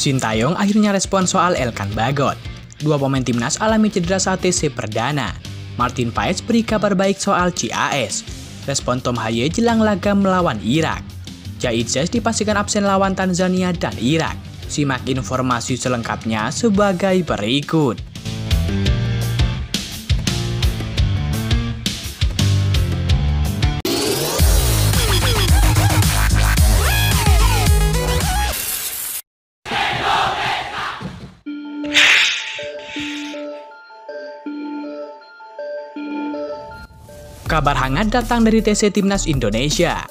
Sintayong akhirnya respon soal Elkan Bagot. Dua pemain timnas alami cedera saat TC perdana. Martin Paes beri kabar baik soal CAS. Respon Tom Haye jelang laga melawan Irak. Zahid Zes dipastikan absen lawan Tanzania dan Irak. Simak informasi selengkapnya sebagai berikut. Kabar hangat datang dari TC Timnas Indonesia.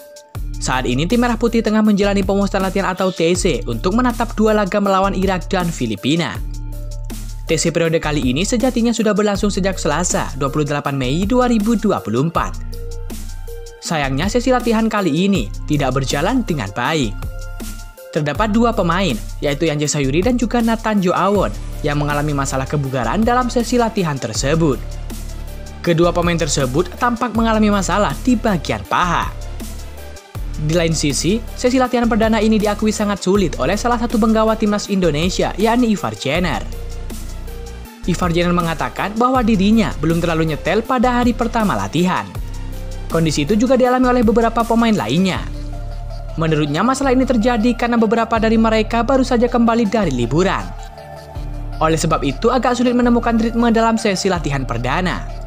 Saat ini tim Merah Putih tengah menjalani pemusatan latihan atau TC untuk menatap dua laga melawan Irak dan Filipina. TC periode kali ini sejatinya sudah berlangsung sejak Selasa, 28 Mei 2024. Sayangnya sesi latihan kali ini tidak berjalan dengan baik. Terdapat dua pemain, yaitu Yanje Sayuri dan juga Nathan Joawon, yang mengalami masalah kebugaran dalam sesi latihan tersebut. Kedua pemain tersebut tampak mengalami masalah di bagian paha. Di lain sisi, sesi latihan perdana ini diakui sangat sulit oleh salah satu penggawa timnas Indonesia, yakni Ivar Jenner. Ivar Jenner mengatakan bahwa dirinya belum terlalu nyetel pada hari pertama latihan. Kondisi itu juga dialami oleh beberapa pemain lainnya. Menurutnya masalah ini terjadi karena beberapa dari mereka baru saja kembali dari liburan. Oleh sebab itu agak sulit menemukan ritme dalam sesi latihan perdana.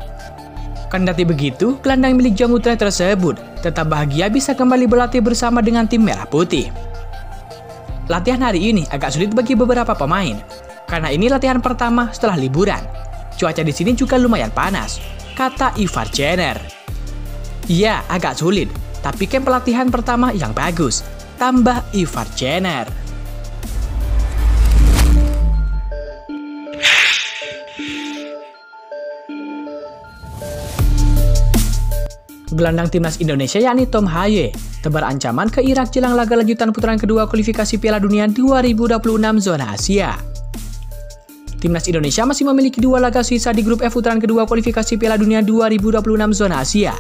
Kendati begitu, gelandang milik Jong Utrecht tersebut tetap bahagia bisa kembali berlatih bersama dengan tim Merah Putih. Latihan hari ini agak sulit bagi beberapa pemain, karena ini latihan pertama setelah liburan. Cuaca di sini juga lumayan panas, kata Ivar Jenner. Iya, agak sulit, tapi camp pelatihan pertama yang bagus, tambah Ivar Jenner. Gelandang timnas Indonesia yakni Tom Haye tebar ancaman ke Irak jelang laga lanjutan putaran kedua kualifikasi Piala Dunia 2026 zona Asia. Timnas Indonesia masih memiliki dua laga sisa di grup F putaran kedua kualifikasi Piala Dunia 2026 zona Asia,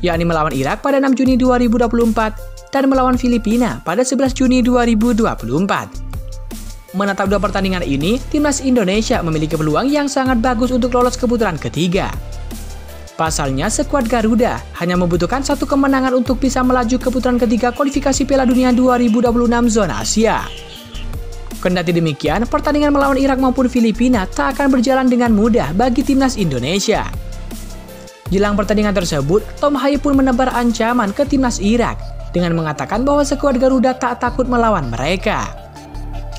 yakni melawan Irak pada 6 Juni 2024 dan melawan Filipina pada 11 Juni 2024. Menatap dua pertandingan ini, timnas Indonesia memiliki peluang yang sangat bagus untuk lolos ke putaran ketiga. Pasalnya, skuad Garuda hanya membutuhkan satu kemenangan untuk bisa melaju ke putaran ketiga kualifikasi Piala Dunia 2026 zona Asia. Kendati demikian, pertandingan melawan Irak maupun Filipina tak akan berjalan dengan mudah bagi timnas Indonesia. Jelang pertandingan tersebut, Tom Haye pun menebar ancaman ke timnas Irak dengan mengatakan bahwa skuad Garuda tak takut melawan mereka.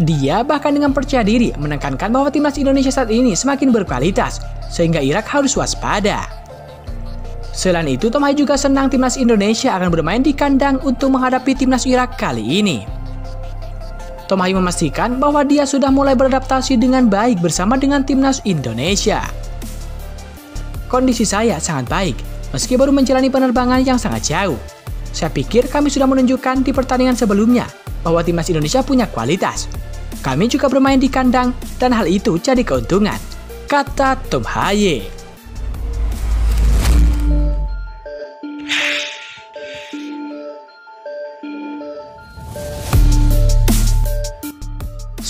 Dia bahkan dengan percaya diri menekankan bahwa timnas Indonesia saat ini semakin berkualitas, sehingga Irak harus waspada. Selain itu, Tom Haye juga senang timnas Indonesia akan bermain di kandang untuk menghadapi timnas Irak kali ini. Tom Haye memastikan bahwa dia sudah mulai beradaptasi dengan baik bersama dengan timnas Indonesia. Kondisi saya sangat baik, meski baru menjalani penerbangan yang sangat jauh. Saya pikir kami sudah menunjukkan di pertandingan sebelumnya bahwa timnas Indonesia punya kualitas. Kami juga bermain di kandang dan hal itu jadi keuntungan, kata Tom Haye.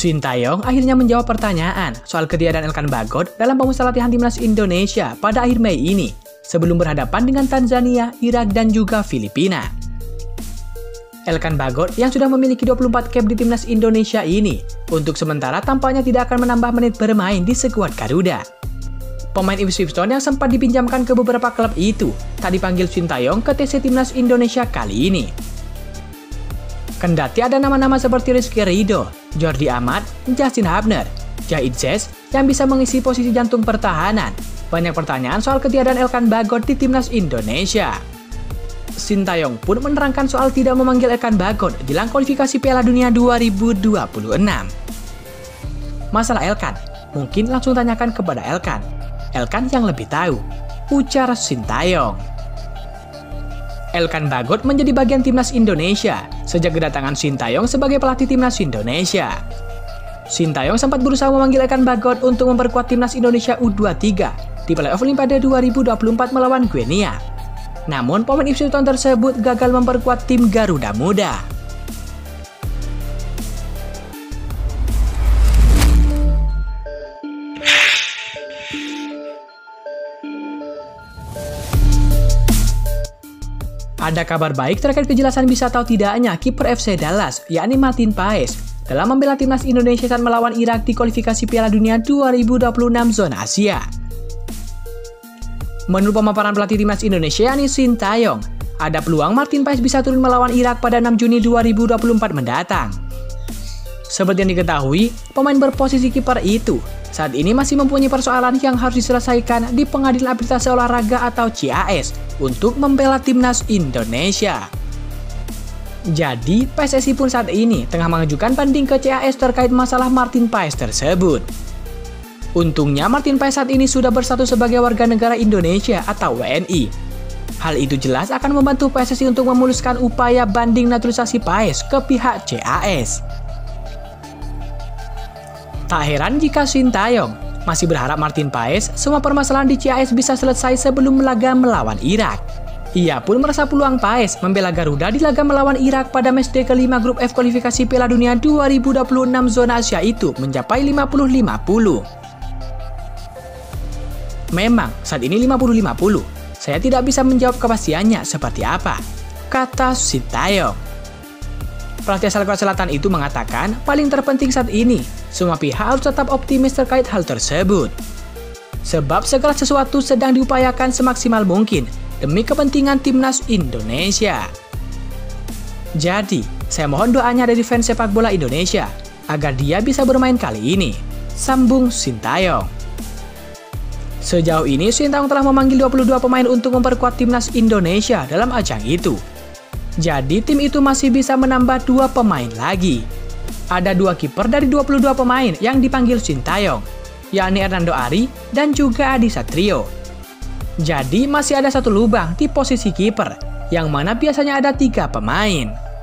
Sintayong akhirnya menjawab pertanyaan soal ketiadaan Elkan Bagot dalam pemusatan latihan timnas Indonesia pada akhir Mei ini, sebelum berhadapan dengan Tanzania, Irak, dan juga Filipina. Elkan Bagot yang sudah memiliki 24 cap di timnas Indonesia ini, untuk sementara tampaknya tidak akan menambah menit bermain di skuad Garuda. Pemain Ipswich Town yang sempat dipinjamkan ke beberapa klub itu tak dipanggil Sintayong ke TC Timnas Indonesia kali ini. Kendati ada nama-nama seperti Rizky Ridho, Jordi Amat, Justin Hubner, Zahid Zes yang bisa mengisi posisi jantung pertahanan, banyak pertanyaan soal ketiadaan Elkan Bagot di timnas Indonesia. Sintayong pun menerangkan soal tidak memanggil Elkan Bagot jelang kualifikasi Piala Dunia 2026. Masalah Elkan, mungkin langsung tanyakan kepada Elkan. Elkan yang lebih tahu, ujar Sintayong. Elkan Bagot menjadi bagian timnas Indonesia sejak kedatangan Sintayong sebagai pelatih timnas Indonesia. Sintayong sempat berusaha memanggil Elkan Bagot untuk memperkuat timnas Indonesia U23 di playoff Olimpiade 2024 melawan Guinea. Namun pemain Ipswich Town tersebut gagal memperkuat tim Garuda Muda. Ada kabar baik terkait kejelasan bisa atau tidaknya kiper FC Dallas, yakni Martin Paes, dalam membela timnas Indonesia saat melawan Irak di kualifikasi Piala Dunia 2026 zona Asia. Menurut pemaparan pelatih timnas Indonesia, yakni Sintayong, ada peluang Martin Paes bisa turun melawan Irak pada 6 Juni 2024 mendatang. Seperti yang diketahui, pemain berposisi kiper itu saat ini masih mempunyai persoalan yang harus diselesaikan di Pengadilan Arbitrase Olahraga atau CAS untuk membela timnas Indonesia. Jadi, PSSI pun saat ini tengah mengajukan banding ke CAS terkait masalah Martin Paes tersebut. Untungnya Martin Paes saat ini sudah berstatus sebagai warga negara Indonesia atau WNI. Hal itu jelas akan membantu PSSI untuk memuluskan upaya banding naturalisasi Paes ke pihak CAS. Tak heran jika Sintayong masih berharap Martin Paes semua permasalahan di CAS bisa selesai sebelum laga melawan Irak. Ia pun merasa peluang Paes membela Garuda di laga melawan Irak pada matchday kelima grup F kualifikasi Piala Dunia 2026 zona Asia itu mencapai 50-50. Memang saat ini 50-50, saya tidak bisa menjawab kepastiannya seperti apa, kata Sintayong. Pelatih asal Korea Selatan itu mengatakan paling terpenting saat ini, semua pihak harus tetap optimis terkait hal tersebut. Sebab segala sesuatu sedang diupayakan semaksimal mungkin demi kepentingan timnas Indonesia. Jadi, saya mohon doanya dari fans sepak bola Indonesia agar dia bisa bermain kali ini, sambung Sintayong. Sejauh ini, Sintayong telah memanggil 22 pemain untuk memperkuat timnas Indonesia dalam ajang itu. Jadi tim itu masih bisa menambah 2 pemain lagi. Ada 2 kiper dari 22 pemain yang dipanggil Sintayong, yakni Hernando Ari dan juga Adi Satrio. Jadi masih ada 1 lubang di posisi kiper, yang mana biasanya ada 3 pemain.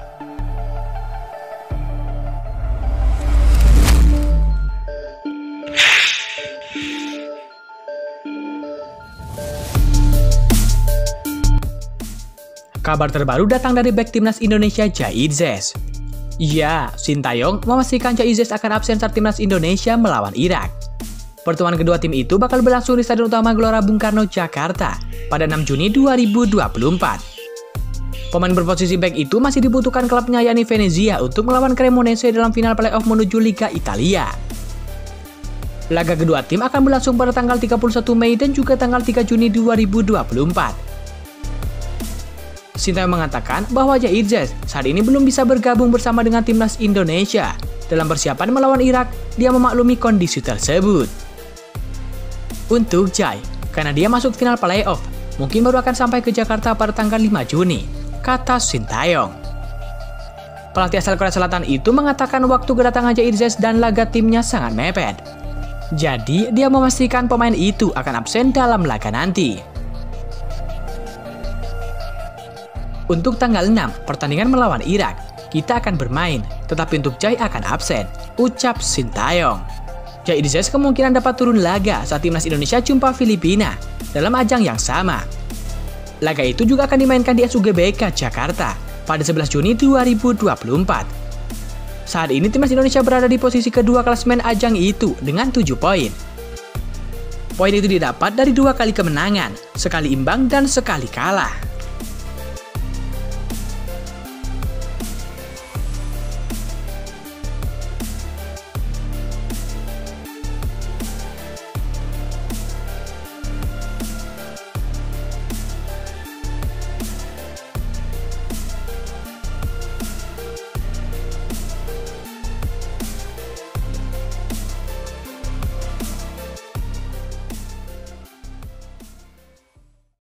Kabar terbaru datang dari bek timnas Indonesia Jaidzes. Ya, Sintayong memastikan Jaidzes akan absen saat timnas Indonesia melawan Irak. Pertemuan kedua tim itu bakal berlangsung di Stadion Utama Gelora Bung Karno, Jakarta pada 6 Juni 2024. Pemain berposisi bek itu masih dibutuhkan klubnya yakni Venezia untuk melawan Cremonese dalam final playoff menuju Liga Italia. Laga kedua tim akan berlangsung pada tanggal 31 Mei dan juga tanggal 3 Juni 2024. Sintayong mengatakan bahwa Jaidzes saat ini belum bisa bergabung bersama dengan timnas Indonesia. Dalam persiapan melawan Irak, dia memaklumi kondisi tersebut. Untuk Jai, karena dia masuk final playoff, mungkin baru akan sampai ke Jakarta pada tanggal 5 Juni, kata Sintayong. Pelatih asal Korea Selatan itu mengatakan waktu kedatangan Jaidzes dan laga timnya sangat mepet. Jadi, dia memastikan pemain itu akan absen dalam laga nanti. Untuk tanggal 6, pertandingan melawan Irak, kita akan bermain, tetapi untuk Jai akan absen, ucap Sintayong. Jaidzes kemungkinan dapat turun laga saat timnas Indonesia jumpa Filipina dalam ajang yang sama. Laga itu juga akan dimainkan di SUGBK Jakarta pada 11 Juni 2024. Saat ini timnas Indonesia berada di posisi kedua klasemen ajang itu dengan 7 poin. Poin itu didapat dari 2 kali kemenangan, sekali imbang dan sekali kalah.